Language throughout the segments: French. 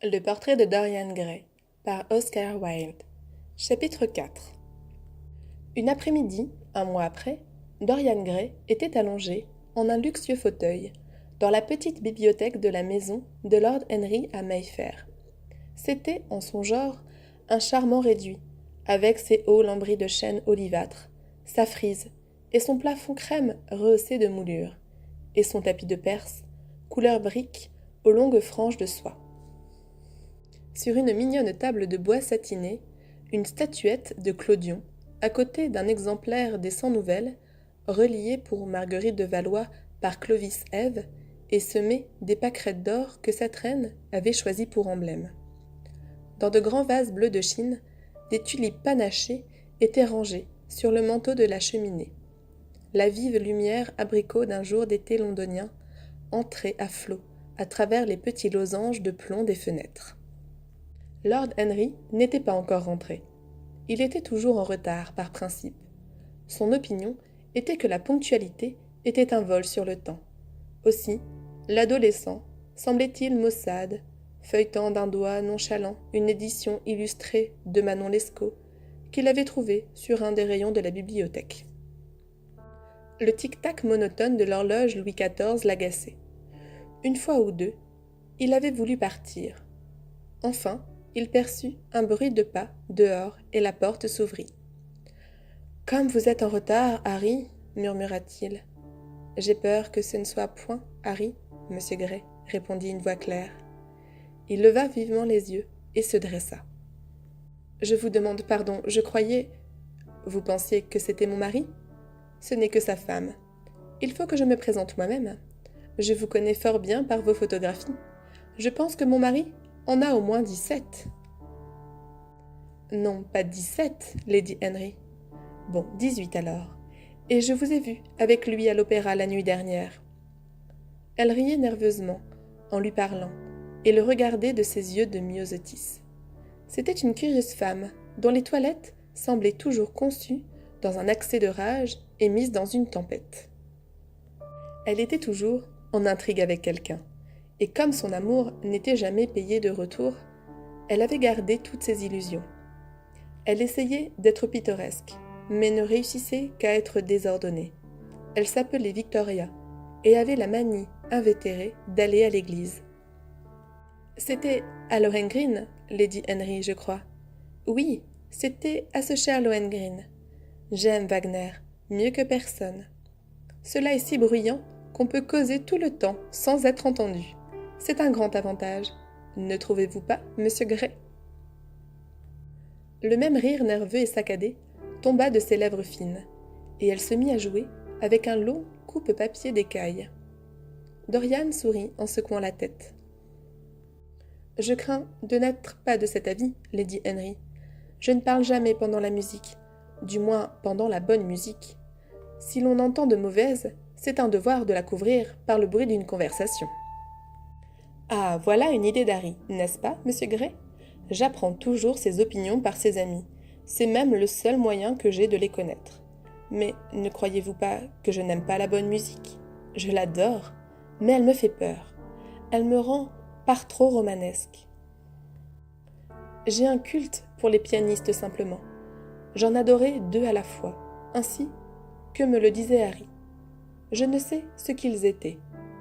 Le portrait de Dorian Gray par Oscar Wilde. Chapitre 4. Une après-midi, un mois après, Dorian Gray était allongé, en un luxueux fauteuil, dans la petite bibliothèque de la maison de Lord Henry à Mayfair. C'était, en son genre, un charmant réduit, avec ses hauts lambris de chêne olivâtre, sa frise, et son plafond crème rehaussé de moulures, et son tapis de Perse, couleur brique, aux longues franges de soie. Sur une mignonne table de bois satiné, une statuette de Clodion, à côté d'un exemplaire des 100 Nouvelles, relié pour Marguerite de Valois par Clovis Ève, et semé des pâquerettes d'or que cette reine avait choisies pour emblème. Dans de grands vases bleus de Chine, des tulipes panachées étaient rangées sur le manteau de la cheminée. La vive lumière abricot d'un jour d'été londonien entrait à flots à travers les petits losanges de plomb des fenêtres. Lord Henry n'était pas encore rentré. Il était toujours en retard, par principe. Son opinion était que la ponctualité était un vol sur le temps. Aussi, l'adolescent semblait-il maussade, feuilletant d'un doigt nonchalant une édition illustrée de Manon Lescaut, qu'il avait trouvée sur un des rayons de la bibliothèque. Le tic-tac monotone de l'horloge Louis XIV l'agaçait. Une fois ou deux, il avait voulu partir. Enfin, il perçut un bruit de pas dehors et la porte s'ouvrit. « Comme vous êtes en retard, Harry, murmura-t-il. « J'ai peur que ce ne soit point Harry, monsieur Gray, répondit une voix claire. Il leva vivement les yeux et se dressa. Je vous demande pardon, je croyais... Vous pensiez que c'était mon mari? Ce n'est que sa femme. Il faut que je me présente moi-même. Je vous connais fort bien par vos photographies. Je pense que mon mari en a au moins 17. Non, pas 17, Lady Henry. Bon, 18 alors. Et je vous ai vu avec lui à l'opéra la nuit dernière. Elle riait nerveusement, en lui parlant, et le regardait de ses yeux de myosotis. C'était une curieuse femme, dont les toilettes semblaient toujours conçues dans un accès de rage et mises dans une tempête. Elle était toujours en intrigue avec quelqu'un, et comme son amour n'était jamais payé de retour, elle avait gardé toutes ses illusions. Elle essayait d'être pittoresque, mais ne réussissait qu'à être désordonnée. Elle s'appelait Victoria, et avait la manie invétérée d'aller à l'église. C'était à Lohengrin, Lady Henry, je crois. Oui, c'était à ce cher Lohengrin. J'aime Wagner, mieux que personne. Cela est si bruyant qu'on peut causer tout le temps sans être entendu. C'est un grand avantage. Ne trouvez-vous pas, monsieur Gray? Le même rire nerveux et saccadé tomba de ses lèvres fines, et elle se mit à jouer avec un long coupe-papier d'écaille. Dorian sourit en secouant la tête. « Je crains de n'être pas de cet avis, Lady Henry. Je ne parle jamais pendant la musique, du moins pendant la bonne musique. Si l'on entend de mauvaise, c'est un devoir de la couvrir par le bruit d'une conversation. » Ah, voilà une idée d'Harry, n'est-ce pas, monsieur Gray? J'apprends toujours ses opinions par ses amis. C'est même le seul moyen que j'ai de les connaître. Mais ne croyez-vous pas que je n'aime pas la bonne musique? Je l'adore, mais elle me fait peur. Elle me rend par trop romanesque. J'ai un culte pour les pianistes simplement. J'en adorais 2 à la fois, ainsi que me le disait Harry. Je ne sais ce qu'ils étaient,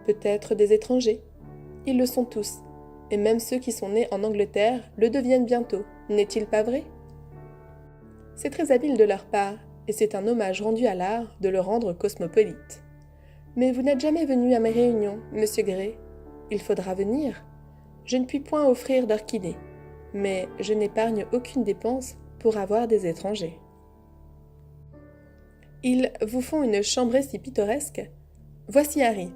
peut-être des étrangers. Ils le sont tous, et même ceux qui sont nés en Angleterre le deviennent bientôt, n'est-il pas vrai? C'est très habile de leur part, et c'est un hommage rendu à l'art de le rendre cosmopolite. Mais vous n'êtes jamais venu à mes réunions, monsieur Gray. Il faudra venir. Je ne puis point offrir d'orchidées, mais je n'épargne aucune dépense pour avoir des étrangers. Ils vous font une chambrée si pittoresque. Voici Harry.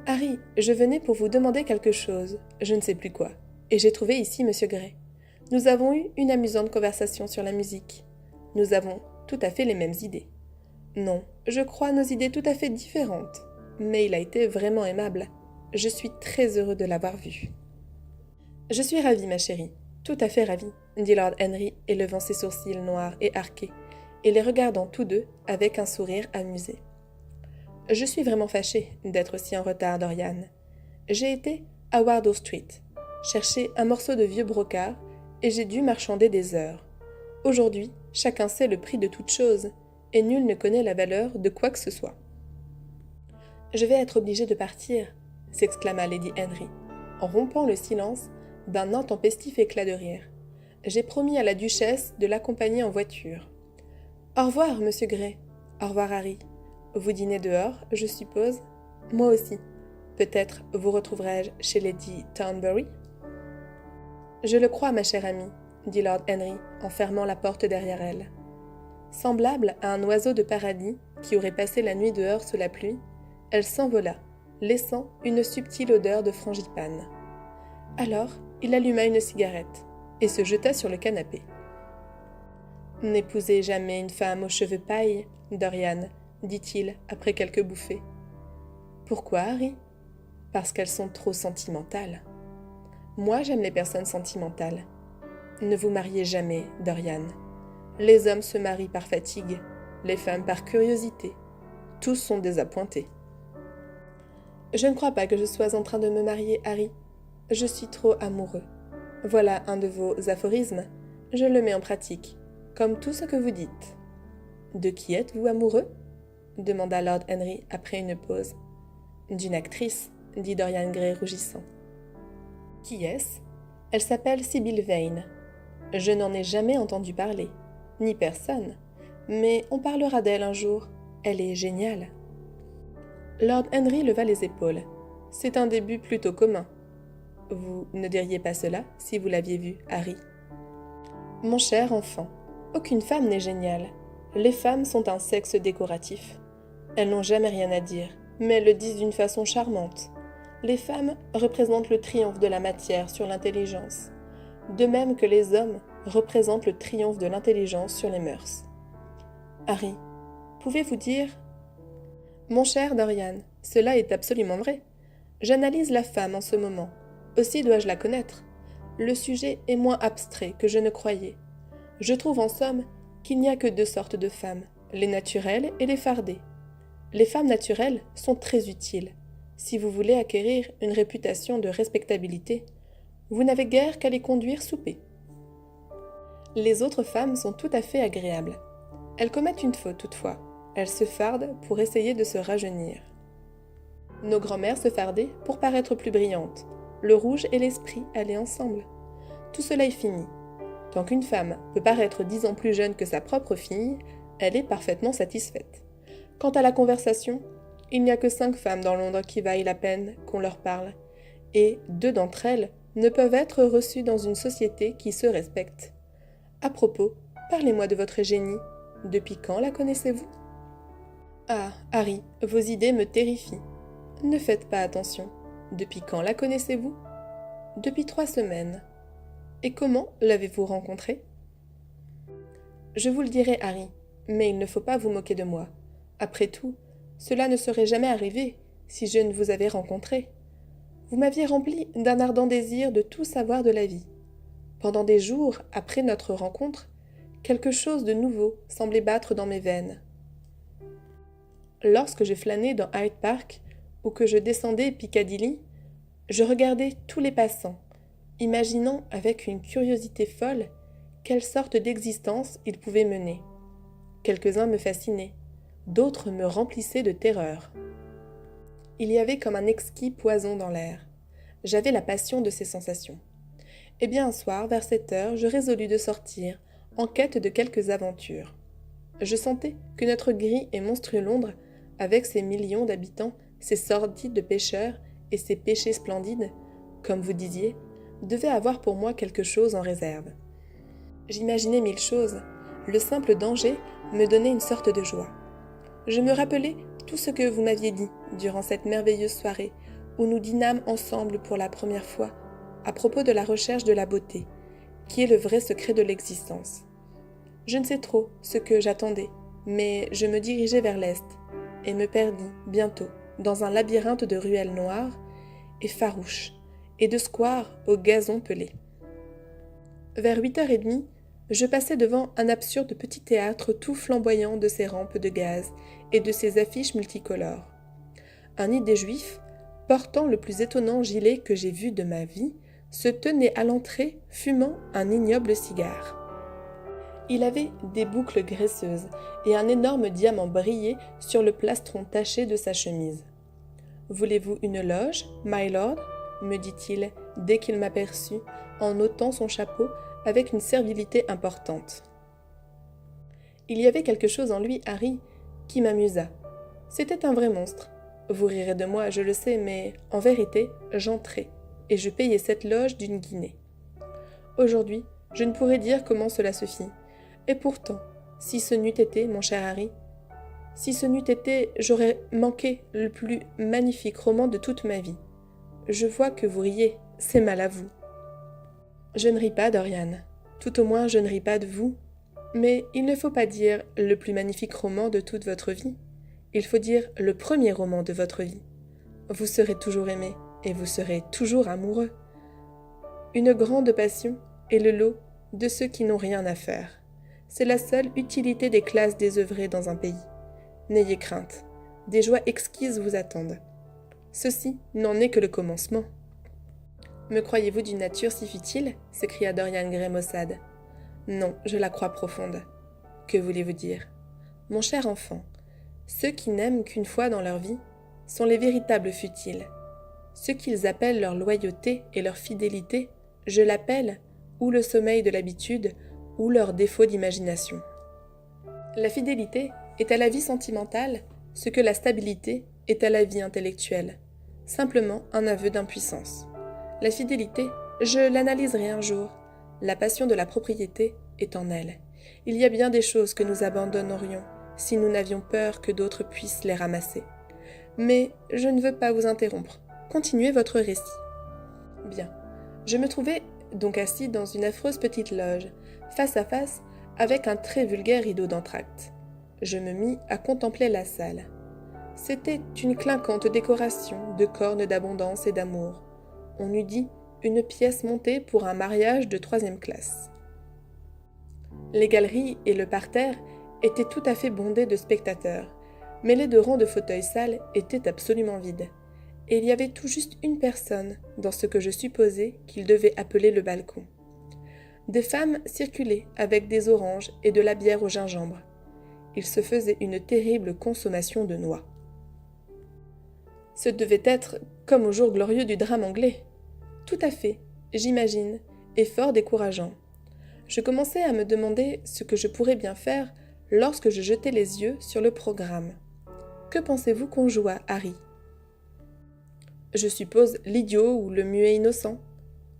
Harry, je venais pour vous demander quelque chose, je ne sais plus quoi, et j'ai trouvé ici monsieur Gray. Nous avons eu une amusante conversation sur la musique. Nous avons tout à fait les mêmes idées. Non, je crois nos idées tout à fait différentes, mais il a été vraiment aimable. Je suis très heureux de l'avoir vu. Je suis ravi, ma chérie, tout à fait ravi, dit Lord Henry, élevant ses sourcils noirs et arqués, et les regardant tous deux avec un sourire amusé. Je suis vraiment fâchée d'être si en retard, Dorian. J'ai été à Wardour Street. chercher un morceau de vieux brocart, et j'ai dû marchander des heures. Aujourd'hui, chacun sait le prix de toute chose, et nul ne connaît la valeur de quoi que ce soit. « Je vais être obligée de partir, » s'exclama Lady Henry, en rompant le silence d'un intempestif éclat de rire. « J'ai promis à la duchesse de l'accompagner en voiture. »« Au revoir, monsieur Gray. Au revoir, Harry. Vous dînez dehors, je suppose ? Moi aussi. Peut-être vous retrouverai-je chez Lady Thornbury ? » « Je le crois, ma chère amie, » dit Lord Henry en fermant la porte derrière elle. Semblable à un oiseau de paradis qui aurait passé la nuit dehors sous la pluie, elle s'envola, laissant une subtile odeur de frangipane. Alors, il alluma une cigarette et se jeta sur le canapé. « N'épousez jamais une femme aux cheveux paille, Dorian, dit-il après quelques bouffées. « Pourquoi, Harry ? Parce qu'elles sont trop sentimentales. Moi, j'aime les personnes sentimentales. Ne vous mariez jamais, Dorian. Les hommes se marient par fatigue, les femmes par curiosité. Tous sont désappointés. » « Je ne crois pas que je sois en train de me marier, Harry. Je suis trop amoureux. Voilà un de vos aphorismes. Je le mets en pratique, comme tout ce que vous dites. »« De qui êtes-vous amoureux ?» demanda Lord Henry après une pause. « D'une actrice, » dit Dorian Gray rougissant. « Qui est-ce ? Elle s'appelle Sibyl Vane. Je n'en ai jamais entendu parler, ni personne, mais on parlera d'elle un jour. Elle est géniale. » Lord Henry leva les épaules. « C'est un début plutôt commun. Vous ne diriez pas cela si vous l'aviez vue, Harry. »« Mon cher enfant, aucune femme n'est géniale. Les femmes sont un sexe décoratif. Elles n'ont jamais rien à dire, mais elles le disent d'une façon charmante. Les femmes représentent le triomphe de la matière sur l'intelligence, de même que les hommes représentent le triomphe de l'intelligence sur les mœurs. Harry, pouvez-vous dire... » « Mon cher Dorian, cela est absolument vrai. J'analyse la femme en ce moment. Aussi dois-je la connaître. Le sujet est moins abstrait que je ne croyais. Je trouve en somme qu'il n'y a que deux sortes de femmes, les naturelles et les fardées. Les femmes naturelles sont très utiles. Si vous voulez acquérir une réputation de respectabilité, vous n'avez guère qu'à les conduire souper. Les autres femmes sont tout à fait agréables. Elles commettent une faute toutefois. Elles se fardent pour essayer de se rajeunir. Nos grand-mères se fardaient pour paraître plus brillantes. Le rouge et l'esprit allaient ensemble. Tout cela est fini. Tant qu'une femme peut paraître 10 ans plus jeune que sa propre fille, elle est parfaitement satisfaite. Quant à la conversation, il n'y a que 5 femmes dans Londres qui vaillent la peine qu'on leur parle, et 2 d'entre elles ne peuvent être reçues dans une société qui se respecte. À propos, parlez-moi de votre génie. Depuis quand la connaissez-vous ? Ah, Harry, vos idées me terrifient. Ne faites pas attention. Depuis quand la connaissez-vous ? Depuis 3 semaines. Et comment l'avez-vous rencontrée ? Je vous le dirai, Harry, mais il ne faut pas vous moquer de moi. Après tout, cela ne serait jamais arrivé si je ne vous avais rencontré. Vous m'aviez rempli d'un ardent désir de tout savoir de la vie. Pendant des jours après notre rencontre, quelque chose de nouveau semblait battre dans mes veines. Lorsque je flânais dans Hyde Park ou que je descendais Piccadilly, je regardais tous les passants, imaginant avec une curiosité folle quelle sorte d'existence ils pouvaient mener. Quelques-uns me fascinaient, d'autres me remplissaient de terreur. Il y avait comme un exquis poison dans l'air. J'avais la passion de ces sensations. Et bien un soir, vers 7 heures, je résolus de sortir, en quête de quelques aventures. Je sentais que notre gris et monstrueux Londres, avec ses millions d'habitants, ses sordides pêcheurs et ses péchés splendides, comme vous disiez, devait avoir pour moi quelque chose en réserve. J'imaginais 1000 choses. Le simple danger me donnait une sorte de joie. Je me rappelais tout ce que vous m'aviez dit durant cette merveilleuse soirée où nous dînâmes ensemble pour la première fois à propos de la recherche de la beauté, qui est le vrai secret de l'existence. Je ne sais trop ce que j'attendais, mais je me dirigeais vers l'est et me perdis bientôt dans un labyrinthe de ruelles noires et farouches et de squares aux gazons pelés. Vers 8h30, je passais devant un absurde petit théâtre tout flamboyant de ses rampes de gaz et de ses affiches multicolores. Un nid des Juifs, portant le plus étonnant gilet que j'ai vu de ma vie, se tenait à l'entrée fumant un ignoble cigare. Il avait des boucles graisseuses et un énorme diamant brillait sur le plastron taché de sa chemise. « Voulez-vous une loge, my lord ?» me dit-il dès qu'il m'aperçut, en ôtant son chapeau avec une servilité importante. Il y avait quelque chose en lui, Harry, qui m'amusa. C'était un vrai monstre. Vous rirez de moi, je le sais, mais en vérité, j'entrai, et je payai cette loge d'1 guinée. Aujourd'hui, je ne pourrais dire comment cela se fit. Et pourtant, si ce n'eût été, mon cher Harry, si ce n'eût été, j'aurais manqué le plus magnifique roman de toute ma vie. Je vois que vous riez, c'est mal à vous. Je ne ris pas, Dorian. Tout au moins, je ne ris pas de vous. Mais il ne faut pas dire le plus magnifique roman de toute votre vie. Il faut dire le premier roman de votre vie. Vous serez toujours aimé, et vous serez toujours amoureux. Une grande passion est le lot de ceux qui n'ont rien à faire. C'est la seule utilité des classes désœuvrées dans un pays. N'ayez crainte, des joies exquises vous attendent. Ceci n'en est que le commencement. « Me croyez-vous d'une nature si futile ?» s'écria Dorian Gray maussade. « Non, je la crois profonde. Que voulez-vous dire ? Mon cher enfant, ceux qui n'aiment qu'une fois dans leur vie sont les véritables futiles. Ce qu'ils appellent leur loyauté et leur fidélité, je l'appelle ou le sommeil de l'habitude ou leur défaut d'imagination. La fidélité est à la vie sentimentale ce que la stabilité est à la vie intellectuelle, simplement un aveu d'impuissance. La fidélité, je l'analyserai un jour. La passion de la propriété est en elle. Il y a bien des choses que nous abandonnerions si nous n'avions peur que d'autres puissent les ramasser. Mais je ne veux pas vous interrompre. Continuez votre récit. Bien. Je me trouvais donc assis dans une affreuse petite loge, face à face avec un très vulgaire rideau d'entr'acte. Je me mis à contempler la salle. C'était une clinquante décoration de cornes d'abondance et d'amour. On eût dit une pièce montée pour un mariage de 3e classe. Les galeries et le parterre étaient tout à fait bondés de spectateurs, mais les 2 rangs de fauteuils sales étaient absolument vides, et il y avait tout juste une personne dans ce que je supposais qu'il devait appeler le balcon. Des femmes circulaient avec des oranges et de la bière au gingembre. Il se faisait une terrible consommation de noix. Ce devait être comme au jour glorieux du drame anglais. Tout à fait, j'imagine, et fort décourageant. Je commençais à me demander ce que je pourrais bien faire lorsque je jetai les yeux sur le programme. Que pensez-vous qu'on joua, Harry ? Je suppose l'idiot ou le muet innocent.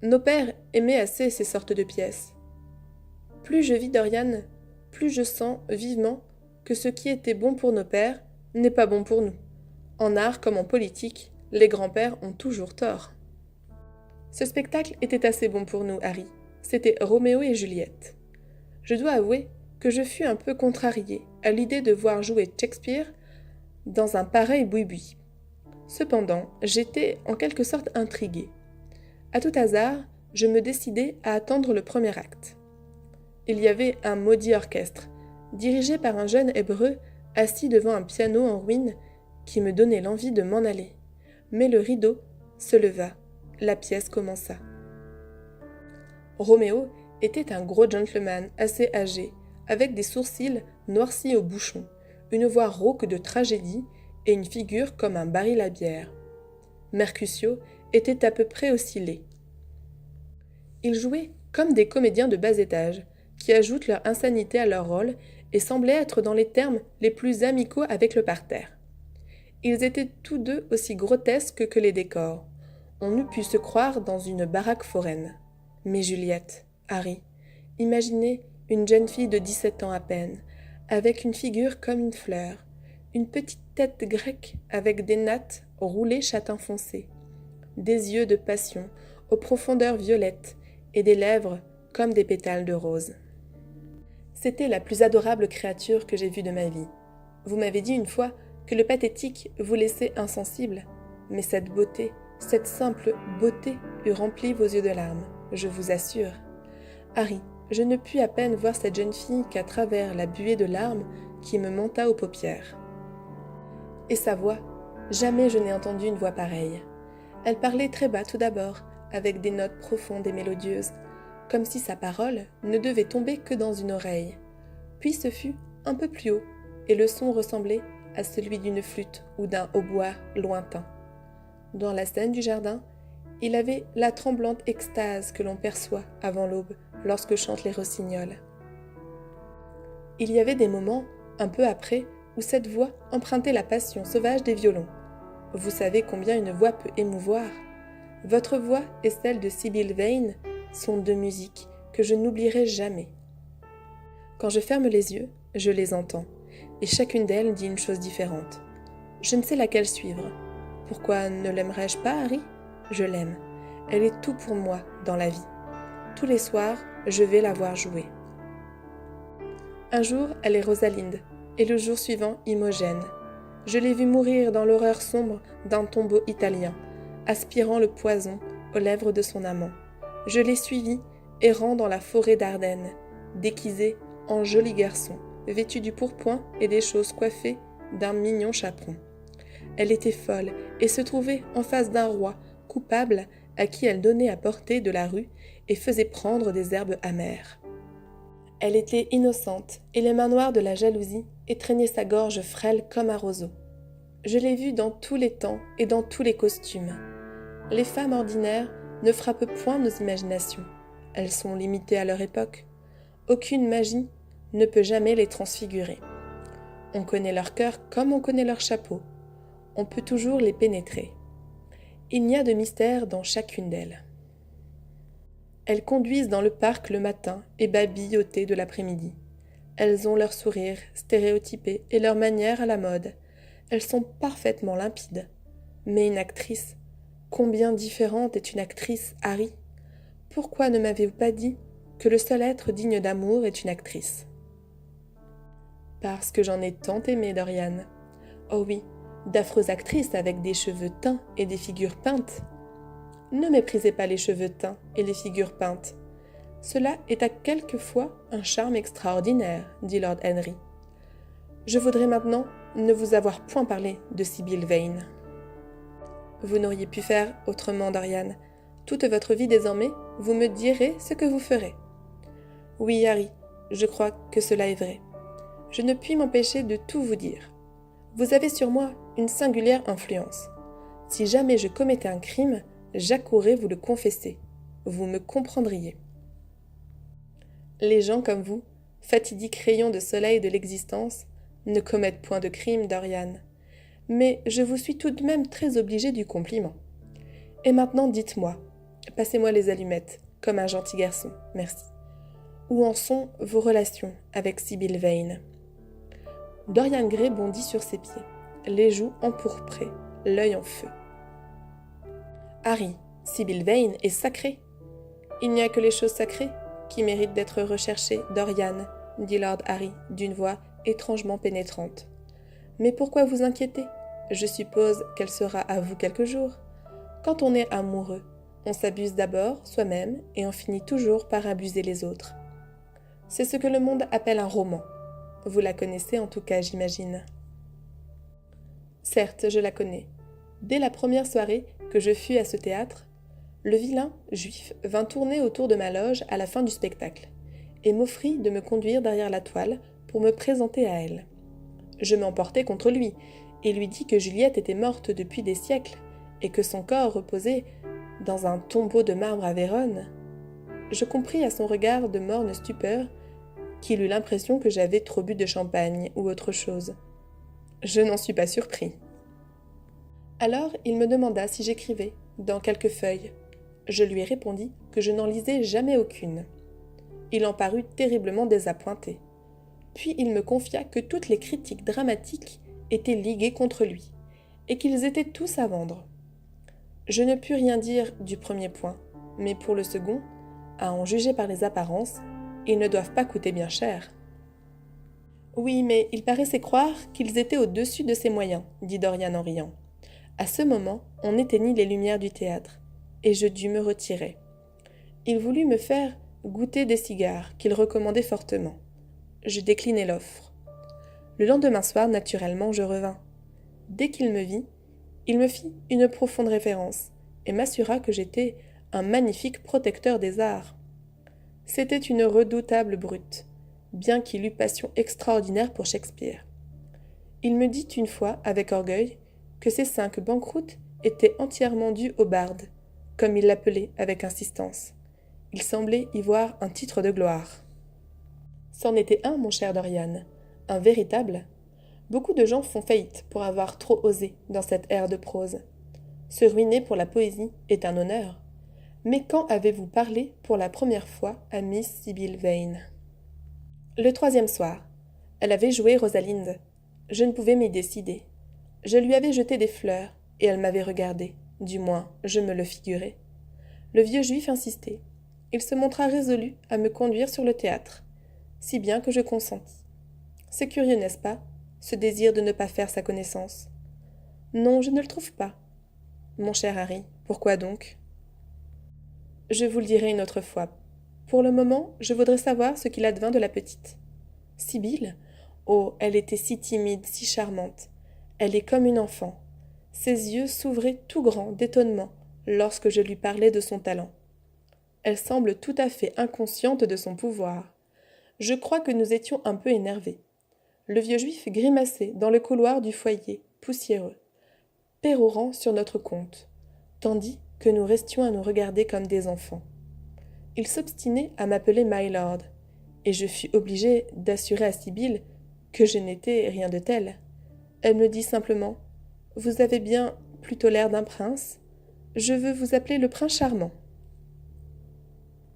Nos pères aimaient assez ces sortes de pièces. Plus je vis Dorian, plus je sens vivement que ce qui était bon pour nos pères n'est pas bon pour nous. En art comme en politique, les grands-pères ont toujours tort. Ce spectacle était assez bon pour nous, Harry. C'était Roméo et Juliette. Je dois avouer que je fus un peu contrariée à l'idée de voir jouer Shakespeare dans un pareil boui-boui. Cependant, j'étais en quelque sorte intriguée. À tout hasard, je me décidai à attendre le premier acte. Il y avait un maudit orchestre, dirigé par un jeune hébreu assis devant un piano en ruine qui me donnait l'envie de m'en aller. Mais le rideau se leva, la pièce commença. Roméo était un gros gentleman assez âgé, avec des sourcils noircis au bouchon, une voix rauque de tragédie et une figure comme un baril à bière. Mercutio était à peu près aussi laid. Ils jouaient comme des comédiens de bas étage, qui ajoutent leur insanité à leur rôle et semblaient être dans les termes les plus amicaux avec le parterre. Ils étaient tous deux aussi grotesques que les décors. On eût pu se croire dans une baraque foraine. Mais Juliette, Harry, imaginez une jeune fille de 17 ans à peine, avec une figure comme une fleur, une petite tête grecque avec des nattes roulées châtain foncé, des yeux de passion aux profondeurs violettes et des lèvres comme des pétales de rose. C'était la plus adorable créature que j'ai vue de ma vie. Vous m'avez dit une fois que le pathétique vous laissait insensible, mais cette beauté, cette simple beauté eût rempli vos yeux de larmes, je vous assure. Harry, je ne pus à peine voir cette jeune fille qu'à travers la buée de larmes qui me monta aux paupières. Et sa voix, jamais je n'ai entendu une voix pareille. Elle parlait très bas tout d'abord, avec des notes profondes et mélodieuses, comme si sa parole ne devait tomber que dans une oreille. Puis ce fut un peu plus haut, et le son ressemblait à celui d'une flûte ou d'un hautbois lointain. Dans la scène du jardin, il avait la tremblante extase que l'on perçoit avant l'aube lorsque chantent les rossignols. Il y avait des moments, un peu après, où cette voix empruntait la passion sauvage des violons. Vous savez combien une voix peut émouvoir. Votre voix et celle de Sibyl Vane sont deux musiques que je n'oublierai jamais. Quand je ferme les yeux, je les entends, et chacune d'elles dit une chose différente. Je ne sais laquelle suivre. Pourquoi ne l'aimerais-je pas, Harry ? Je l'aime. Elle est tout pour moi dans la vie. Tous les soirs, je vais la voir jouer. Un jour, elle est Rosalinde, et le jour suivant, Imogène. Je l'ai vue mourir dans l'horreur sombre d'un tombeau italien, aspirant le poison aux lèvres de son amant. Je l'ai suivie, errant dans la forêt d'Ardennes, déguisée en joli garçon, vêtu du pourpoint et des choses coiffées d'un mignon chaperon. Elle était folle et se trouvait en face d'un roi, coupable, à qui elle donnait à porter de la rue et faisait prendre des herbes amères. Elle était innocente, et les mains noires de la jalousie étreignaient sa gorge frêle comme un roseau. Je l'ai vue dans tous les temps et dans tous les costumes. Les femmes ordinaires ne frappent point nos imaginations. Elles sont limitées à leur époque. Aucune magie ne peut jamais les transfigurer. On connaît leur cœur comme on connaît leur chapeau. On peut toujours les pénétrer. Il n'y a de mystère dans chacune d'elles. Elles conduisent dans le parc le matin et babillent au thé de l'après-midi. Elles ont leur sourire stéréotypé et leur manière à la mode. Elles sont parfaitement limpides. Mais une actrice, combien différente est une actrice, Harry ? Pourquoi ne m'avez-vous pas dit que le seul être digne d'amour est une actrice ? Parce que j'en ai tant aimé, Dorian. Oh oui, d'affreuses actrices avec des cheveux teints et des figures peintes. Ne méprisez pas les cheveux teints et les figures peintes. Cela est à quelquefois un charme extraordinaire, dit Lord Henry. Je voudrais maintenant ne vous avoir point parlé de Sibyl Vane. Vous n'auriez pu faire autrement, Dorian. Toute votre vie désormais, vous me direz ce que vous ferez. Oui, Harry, je crois que cela est vrai. Je ne puis m'empêcher de tout vous dire. Vous avez sur moi une singulière influence. Si jamais je commettais un crime, j'accourrais vous le confesser. Vous me comprendriez. Les gens comme vous, fatidiques rayons de soleil de l'existence, ne commettent point de crime, Dorian. Mais je vous suis tout de même très obligée du compliment. Et maintenant, dites-moi, passez-moi les allumettes, comme un gentil garçon, merci. Où en sont vos relations avec Sibyl Vane ? Dorian Gray bondit sur ses pieds, les joues empourprées, l'œil en feu. Harry, Sibyl Vane est sacrée. Il n'y a que les choses sacrées qui méritent d'être recherchées, Dorian, dit Lord Harry d'une voix étrangement pénétrante. Mais pourquoi vous inquiéter ? Je suppose qu'elle sera à vous quelque jour. Quand on est amoureux, on s'abuse d'abord soi-même et on finit toujours par abuser les autres. C'est ce que le monde appelle un roman. Vous la connaissez en tout cas, j'imagine. Certes, je la connais. Dès la première soirée que je fus à ce théâtre, le vilain juif vint tourner autour de ma loge à la fin du spectacle et m'offrit de me conduire derrière la toile pour me présenter à elle. Je m'emportai contre lui et lui dis que Juliette était morte depuis des siècles et que son corps reposait dans un tombeau de marbre à Vérone. Je compris à son regard de morne stupeur qu'il eut l'impression que j'avais trop bu de champagne ou autre chose. Je n'en suis pas surpris. Alors il me demanda si j'écrivais, dans quelques feuilles. Je lui répondis que je n'en lisais jamais aucune. Il en parut terriblement désappointé. Puis il me confia que toutes les critiques dramatiques étaient liguées contre lui, et qu'ils étaient tous à vendre. Je ne pus rien dire du premier point, mais pour le second, à en juger par les apparences, ils ne doivent pas coûter bien cher. Oui, mais il paraissait croire qu'ils étaient au-dessus de ses moyens, dit Dorian en riant. À ce moment, on éteignit les lumières du théâtre, et je dus me retirer. Il voulut me faire goûter des cigares qu'il recommandait fortement. Je déclinai l'offre. Le lendemain soir, naturellement, je revins. Dès qu'il me vit, il me fit une profonde révérence et m'assura que j'étais un magnifique protecteur des arts. C'était une redoutable brute, bien qu'il eût passion extraordinaire pour Shakespeare. Il me dit une fois, avec orgueil, que ces 5 banqueroutes étaient entièrement dues au barde, comme il l'appelait avec insistance. Il semblait y voir un titre de gloire. C'en était un, mon cher Dorian, un véritable. Beaucoup de gens font faillite pour avoir trop osé dans cette ère de prose. Se ruiner pour la poésie est un honneur. Mais quand avez-vous parlé pour la première fois à Miss Sibyl Vane ? Le 3e soir. Elle avait joué Rosalinde. Je ne pouvais m'y décider. Je lui avais jeté des fleurs, et elle m'avait regardé. Du moins, je me le figurais. Le vieux juif insistait. Il se montra résolu à me conduire sur le théâtre, si bien que je consentis. C'est curieux, n'est-ce pas, ce désir de ne pas faire sa connaissance ? Non, je ne le trouve pas. Mon cher Harry, pourquoi donc ? Je vous le dirai une autre fois. Pour le moment, je voudrais savoir ce qu'il advint de la petite. Sibyl ? Oh, elle était si timide, si charmante. Elle est comme une enfant. Ses yeux s'ouvraient tout grands d'étonnement lorsque je lui parlais de son talent. Elle semble tout à fait inconsciente de son pouvoir. Je crois que nous étions un peu énervés. Le vieux juif grimaçait dans le couloir du foyer, poussiéreux, pérorant sur notre compte, tandis que nous restions à nous regarder comme des enfants. Il s'obstinait à m'appeler my lord, et je fus obligée d'assurer à Sibyl que je n'étais rien de tel. Elle me dit simplement « Vous avez bien plutôt l'air d'un prince. Je veux vous appeler le prince charmant. »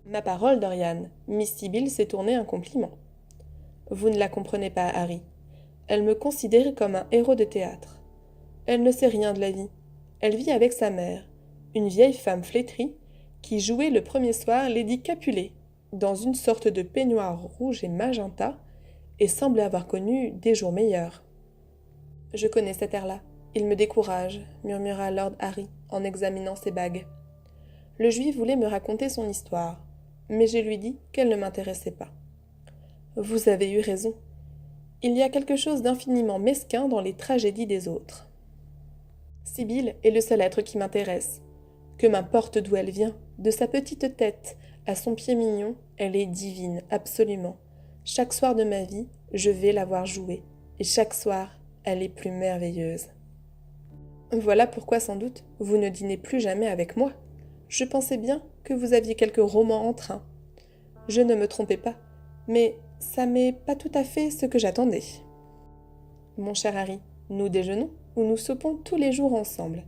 Ma parole, Dorian, Miss Sibyl s'est tournée un compliment. Vous ne la comprenez pas, Harry. Elle me considère comme un héros de théâtre. Elle ne sait rien de la vie. Elle vit avec sa mère, une vieille femme flétrie, qui jouait le premier soir Lady Capulet, dans une sorte de peignoir rouge et magenta, et semblait avoir connu des jours meilleurs. Je connais cet air-là. Il me décourage, murmura Lord Harry, en examinant ses bagues. Le juif voulait me raconter son histoire, mais je lui dis qu'elle ne m'intéressait pas. Vous avez eu raison. Il y a quelque chose d'infiniment mesquin dans les tragédies des autres. Sibyl est le seul être qui m'intéresse. Que m'importe d'où elle vient, de sa petite tête à son pied mignon, elle est divine, absolument. Chaque soir de ma vie, je vais la voir jouer, et chaque soir, elle est plus merveilleuse. Voilà pourquoi, sans doute, vous ne dînez plus jamais avec moi. Je pensais bien que vous aviez quelques romans en train. Je ne me trompais pas, mais ça m'est pas tout à fait ce que j'attendais. Mon cher Harry, nous déjeunons ou nous soupons tous les jours ensemble.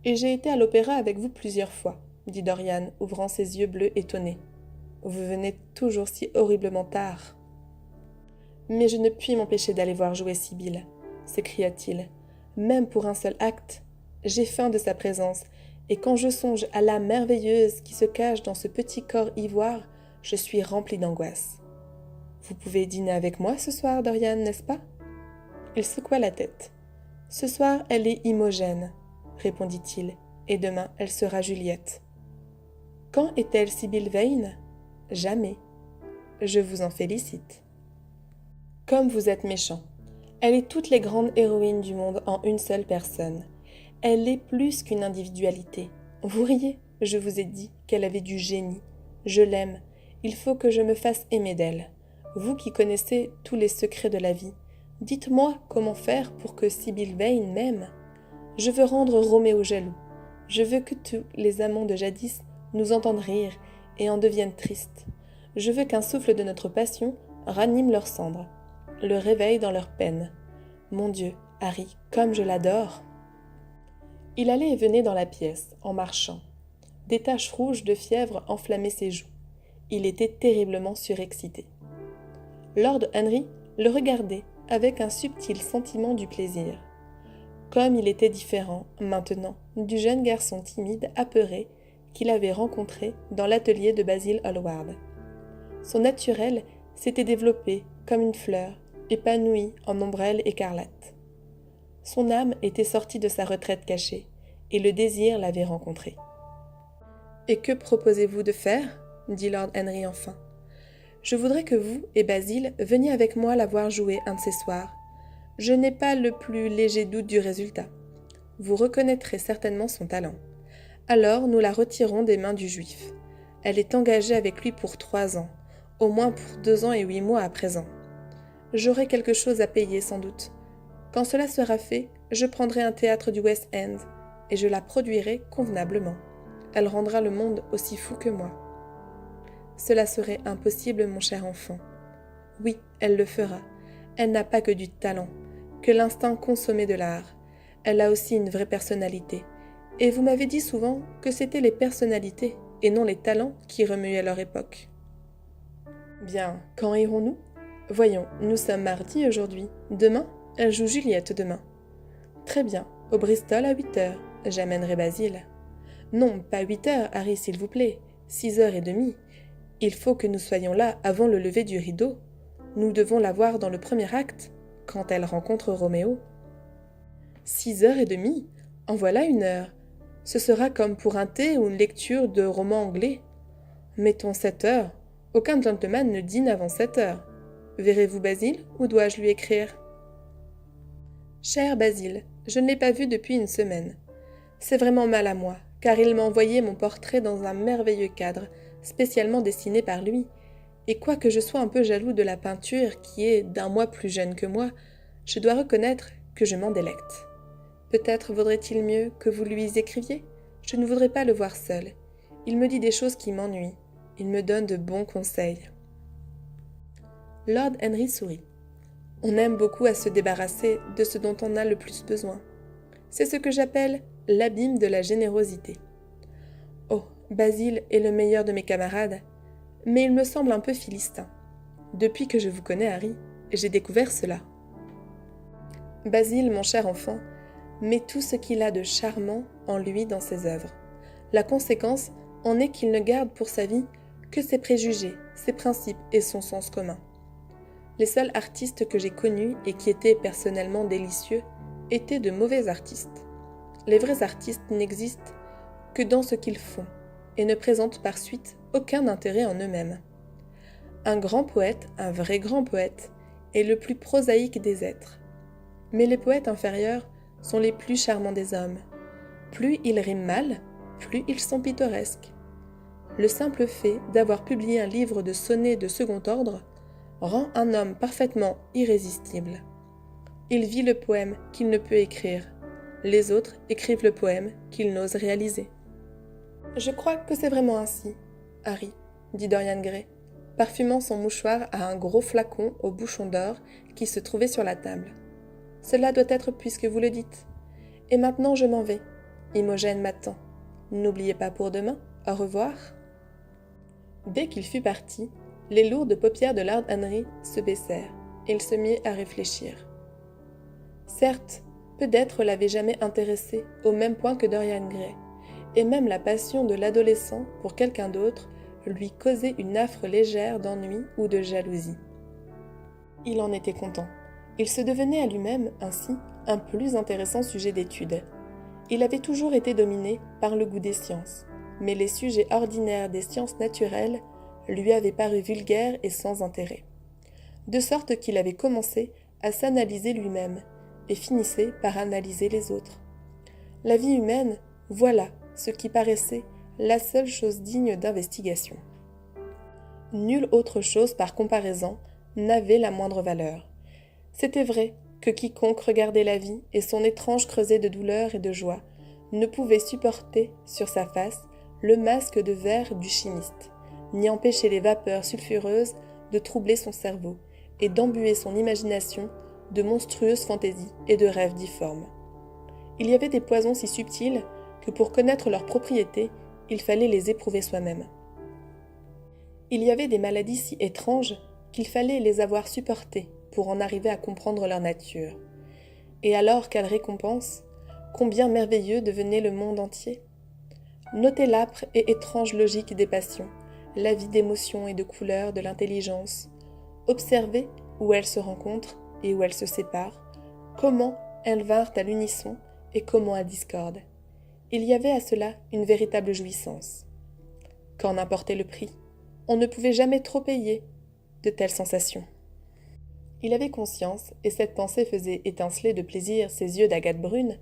Et j'ai été à l'opéra avec vous plusieurs fois, dit Dorian, ouvrant ses yeux bleus étonnés. Vous venez toujours si horriblement tard. Mais je ne puis m'empêcher d'aller voir jouer Sibyl, s'écria-t-il. Même pour un seul acte, j'ai faim de sa présence, et quand je songe à l'âme merveilleuse qui se cache dans ce petit corps ivoire, je suis rempli d'angoisse. Vous pouvez dîner avec moi ce soir, Dorian, n'est-ce pas ? Il secoua la tête. Ce soir, elle est Imogène, répondit-il, et demain, elle sera Juliette. Quand est-elle Sibyl Vane ? Jamais. Je vous en félicite. Comme vous êtes méchant. Elle est toutes les grandes héroïnes du monde en une seule personne. Elle est plus qu'une individualité. Vous riez, je vous ai dit qu'elle avait du génie. Je l'aime. Il faut que je me fasse aimer d'elle. Vous qui connaissez tous les secrets de la vie, dites-moi comment faire pour que Sibyl Vane m'aime. Je veux rendre Roméo jaloux. Je veux que tous les amants de jadis nous entendent rire et en deviennent tristes. Je veux qu'un souffle de notre passion ranime leurs cendres, le réveille dans leur peine. Mon Dieu, Harry, comme je l'adore !» Il allait et venait dans la pièce, en marchant. Des taches rouges de fièvre enflammaient ses joues. Il était terriblement surexcité. Lord Henry le regardait avec un subtil sentiment du plaisir. Comme il était différent, maintenant, du jeune garçon timide, apeuré, qu'il avait rencontré dans l'atelier de Basil Hallward. Son naturel s'était développé comme une fleur, épanouie en ombrelle écarlate. Son âme était sortie de sa retraite cachée, et le désir l'avait rencontré. « Et que proposez-vous de faire ?» dit Lord Henry enfin. « Je voudrais que vous et Basil veniez avec moi la voir jouer un de ces soirs. Je n'ai pas le plus léger doute du résultat. Vous reconnaîtrez certainement son talent. alors nous la retirons des mains du Juif. Elle est engagée avec lui pour 3 ans, au moins pour 2 ans et 8 mois à présent. J'aurai quelque chose à payer sans doute. Quand cela sera fait, je prendrai un théâtre du West End, et je la produirai convenablement. Elle rendra le monde aussi fou que moi. Cela serait impossible, mon cher enfant. Oui, elle le fera. Elle n'a pas que du talent, que l'instinct consommé de l'art. Elle a aussi une vraie personnalité. Et vous m'avez dit souvent que c'étaient les personnalités et non les talents qui remuaient leur époque. Bien, quand irons-nous ? Voyons, nous sommes mardi aujourd'hui. Demain, elle joue Juliette demain. Très bien, au Bristol à 8 heures. J'amènerai Basile. Non, pas 8 heures, Harry, s'il vous plaît. 6h30. Il faut que nous soyons là avant le lever du rideau. Nous devons la voir dans le premier acte, quand elle rencontre Roméo. 6h30 ? En voilà 1 heure. Ce sera comme pour un thé ou une lecture de roman anglais. Mettons 7 heures. Aucun gentleman ne dîne avant 7 heures. Verrez-vous Basile ou dois-je lui écrire ? Cher Basile, je ne l'ai pas vu depuis 1 semaine. C'est vraiment mal à moi, car il m'a envoyé mon portrait dans un merveilleux cadre, spécialement dessiné par lui. Et quoique je sois un peu jaloux de la peinture qui est d'1 mois plus jeune que moi, je dois reconnaître que je m'en délecte. Peut-être vaudrait-il mieux que vous lui écriviez ? Je ne voudrais pas le voir seul. Il me dit des choses qui m'ennuient. Il me donne de bons conseils. Lord Henry sourit. On aime beaucoup à se débarrasser de ce dont on a le plus besoin. C'est ce que j'appelle l'abîme de la générosité. Oh, Basile est le meilleur de mes camarades, mais il me semble un peu philistin. Depuis que je vous connais, Harry, j'ai découvert cela. Basile, mon cher enfant, met tout ce qu'il a de charmant en lui dans ses œuvres. La conséquence en est qu'il ne garde pour sa vie que ses préjugés, ses principes et son sens commun. Les seuls artistes que j'ai connus et qui étaient personnellement délicieux étaient de mauvais artistes. Les vrais artistes n'existent que dans ce qu'ils font et ne présentent par suite aucun intérêt en eux-mêmes. Un grand poète, un vrai grand poète, est le plus prosaïque des êtres. Mais les poètes inférieurs sont les plus charmants des hommes. Plus ils riment mal, plus ils sont pittoresques. Le simple fait d'avoir publié un livre de sonnets de second ordre rend un homme parfaitement irrésistible. Il vit le poème qu'il ne peut écrire. Les autres écrivent le poème qu'ils n'osent réaliser. Je crois que c'est vraiment ainsi, Harry, dit Dorian Gray, parfumant son mouchoir à un gros flacon au bouchon d'or qui se trouvait sur la table. Cela doit être puisque vous le dites. Et maintenant je m'en vais. Imogène m'attend. N'oubliez pas pour demain. Au revoir. Dès qu'il fut parti, les lourdes paupières de Lord Henry se baissèrent, et il se mit à réfléchir. Certes, peut-être l'avait jamais intéressé au même point que Dorian Gray, et même la passion de l'adolescent pour quelqu'un d'autre lui causait une affre légère d'ennui ou de jalousie. Il en était content. Il se devenait à lui-même, ainsi, un plus intéressant sujet d'étude. Il avait toujours été dominé par le goût des sciences, mais les sujets ordinaires des sciences naturelles lui avaient paru vulgaires et sans intérêt. De sorte qu'il avait commencé à s'analyser lui-même, et finissait par analyser les autres. La vie humaine, voilà ce qui paraissait la seule chose digne d'investigation. Nulle autre chose par comparaison n'avait la moindre valeur. C'était vrai que quiconque regardait la vie et son étrange creuset de douleur et de joie ne pouvait supporter sur sa face le masque de verre du chimiste, ni empêcher les vapeurs sulfureuses de troubler son cerveau et d'embuer son imagination de monstrueuses fantaisies et de rêves difformes. Il y avait des poisons si subtils que pour connaître leurs propriétés, il fallait les éprouver soi-même. Il y avait des maladies si étranges qu'il fallait les avoir supportées pour en arriver à comprendre leur nature. Et alors, quelle récompense, combien merveilleux devenait le monde entier. Notez l'âpre et étrange logique des passions, la vie d'émotions et de couleurs de l'intelligence. Observez où elles se rencontrent et où elles se séparent, comment elles vinrent à l'unisson et comment à discorde. Il y avait à cela une véritable jouissance. Qu'en importait le prix, on ne pouvait jamais trop payer de telles sensations. Il avait conscience, et cette pensée faisait étinceler de plaisir ses yeux d'agate brune,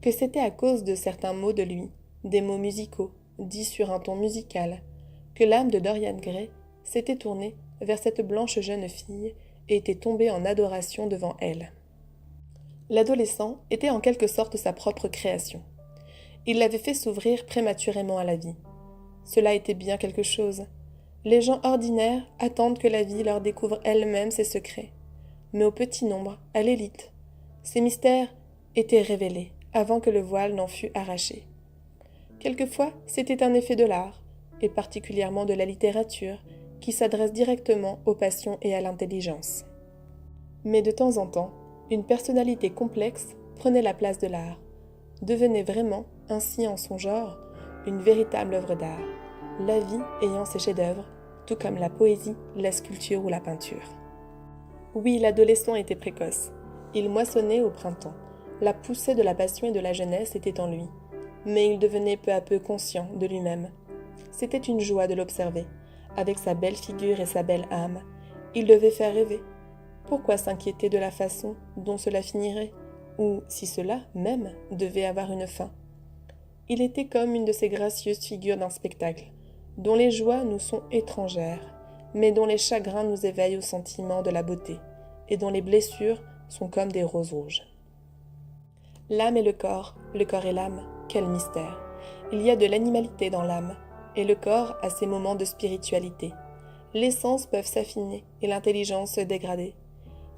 que c'était à cause de certains mots de lui, des mots musicaux, dits sur un ton musical, que l'âme de Dorian Gray s'était tournée vers cette blanche jeune fille et était tombée en adoration devant elle. L'adolescent était en quelque sorte sa propre création. Il l'avait fait s'ouvrir prématurément à la vie. Cela était bien quelque chose. Les gens ordinaires attendent que la vie leur découvre elle-même ses secrets. Mais au petit nombre, à l'élite, ces mystères étaient révélés avant que le voile n'en fût arraché. Quelquefois, c'était un effet de l'art, et particulièrement de la littérature, qui s'adresse directement aux passions et à l'intelligence. Mais de temps en temps, une personnalité complexe prenait la place de l'art, devenait vraiment, ainsi en son genre, une véritable œuvre d'art, la vie ayant ses chefs-d'œuvre, tout comme la poésie, la sculpture ou la peinture. Oui, l'adolescent était précoce. Il moissonnait au printemps. La poussée de la passion et de la jeunesse était en lui. Mais il devenait peu à peu conscient de lui-même. C'était une joie de l'observer. Avec sa belle figure et sa belle âme, il devait faire rêver. Pourquoi s'inquiéter de la façon dont cela finirait, ou si cela, même, devait avoir une fin? Il était comme une de ces gracieuses figures d'un spectacle, dont les joies nous sont étrangères, mais dont les chagrins nous éveillent au sentiment de la beauté, et dont les blessures sont comme des roses rouges. L'âme et le corps et l'âme, quel mystère! Il y a de l'animalité dans l'âme, et le corps a ses moments de spiritualité. Les sens peuvent s'affiner et l'intelligence se dégrader.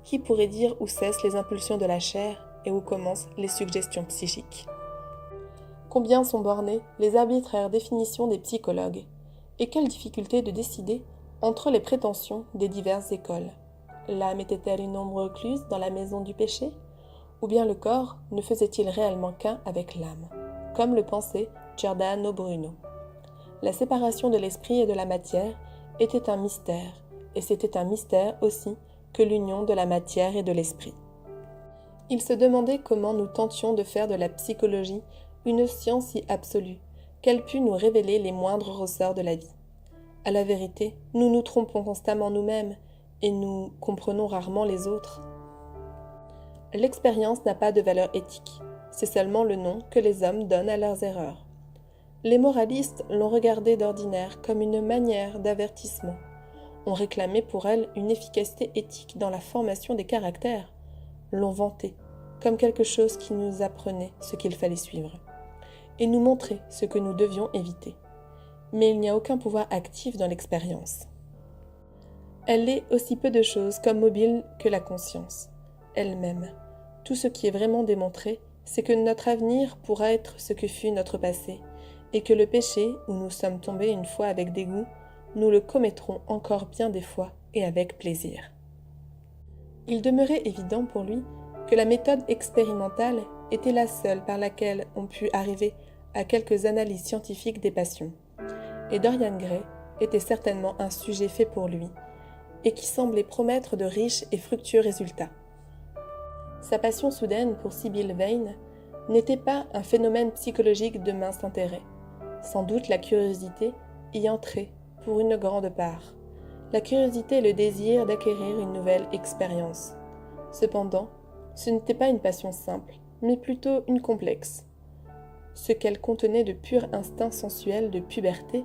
Qui pourrait dire où cessent les impulsions de la chair et où commencent les suggestions psychiques? Combien sont bornées les arbitraires définitions des psychologues, et quelle difficulté de décider entre les prétentions des diverses écoles. L'âme était-elle une ombre recluse dans la maison du péché? Ou bien le corps ne faisait-il réellement qu'un avec l'âme, comme le pensait Giordano Bruno? La séparation de l'esprit et de la matière était un mystère, et c'était un mystère aussi que l'union de la matière et de l'esprit. Il se demandait comment nous tentions de faire de la psychologie une science si absolue, qu'elle pût nous révéler les moindres ressorts de la vie. À la vérité, nous nous trompons constamment nous-mêmes, et nous comprenons rarement les autres. L'expérience n'a pas de valeur éthique, c'est seulement le nom que les hommes donnent à leurs erreurs. Les moralistes l'ont regardée d'ordinaire comme une manière d'avertissement. On réclamait pour elle une efficacité éthique dans la formation des caractères, l'ont vantée comme quelque chose qui nous apprenait ce qu'il fallait suivre, et nous montrait ce que nous devions éviter. Mais il n'y a aucun pouvoir actif dans l'expérience. Elle est aussi peu de choses comme mobile que la conscience, elle-même. Tout ce qui est vraiment démontré, c'est que notre avenir pourra être ce que fut notre passé, et que le péché, où nous sommes tombés une fois avec dégoût, nous le commettrons encore bien des fois et avec plaisir. Il demeurait évident pour lui que la méthode expérimentale était la seule par laquelle on put arriver à quelques analyses scientifiques des passions, et Dorian Gray était certainement un sujet fait pour lui, et qui semblait promettre de riches et fructueux résultats. Sa passion soudaine pour Sibyl Vane n'était pas un phénomène psychologique de mince intérêt. Sans doute la curiosité y entrait pour une grande part. La curiosité et le désir d'acquérir une nouvelle expérience. Cependant, ce n'était pas une passion simple, mais plutôt une complexe. Ce qu'elle contenait de pur instinct sensuel de puberté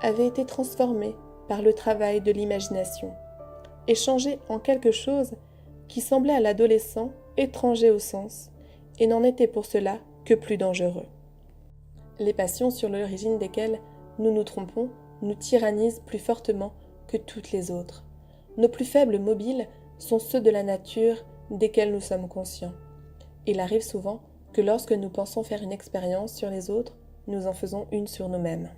avait été transformé par le travail de l'imagination et changé en quelque chose qui semblait à l'adolescent étranger au sens et n'en était pour cela que plus dangereux. Les passions sur l'origine desquelles nous nous trompons nous tyrannisent plus fortement que toutes les autres. Nos plus faibles mobiles sont ceux de la nature desquels nous sommes conscients. Il arrive souvent que lorsque nous pensons faire une expérience sur les autres, nous en faisons une sur nous-mêmes.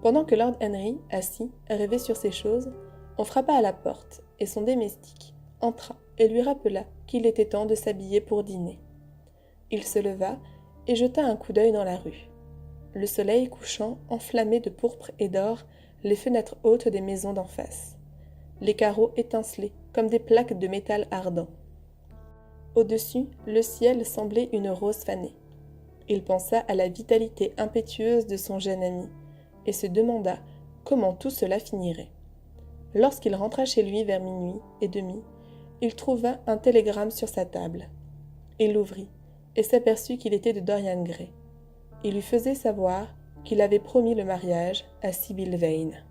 Pendant que Lord Henry, assis, rêvait sur ces choses, on frappa à la porte, et son domestique entra et lui rappela qu'il était temps de s'habiller pour dîner. Il se leva et jeta un coup d'œil dans la rue. Le soleil couchant enflammait de pourpre et d'or les fenêtres hautes des maisons d'en face. Les carreaux étincelaient comme des plaques de métal ardent. Au-dessus, le ciel semblait une rose fanée. Il pensa à la vitalité impétueuse de son jeune ami et se demanda comment tout cela finirait. Lorsqu'il rentra chez lui vers minuit et demi, il trouva un télégramme sur sa table. Il l'ouvrit et s'aperçut qu'il était de Dorian Gray. et lui faisait savoir qu'il avait promis le mariage à Sibyl Vane.